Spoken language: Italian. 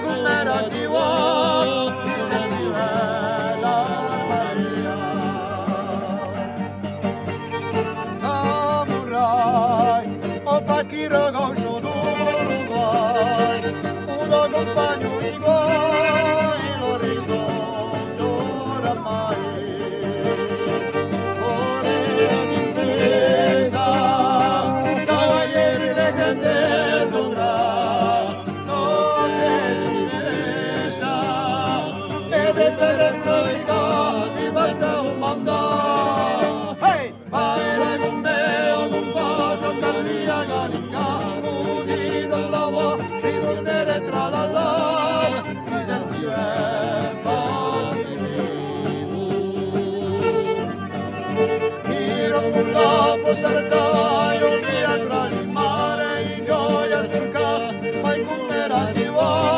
com'era ti vuoi, si sentiva la Maria. Samurai, o pakira gosho duro guai, uno compagno i guai, lo ricordo oramai. Ore d'impresa, cavalieri leggende d'onra, notte di difesa, ed è per trovica ti basta un mandato. Hey! Vai con me o con poco, calia galinga, così dalla voce, ritornare tra la lava, mi sentiva fatti vivo. Miro un capo saltaio, via tra il mare, in gioia cerca, vai con me ti vuoi.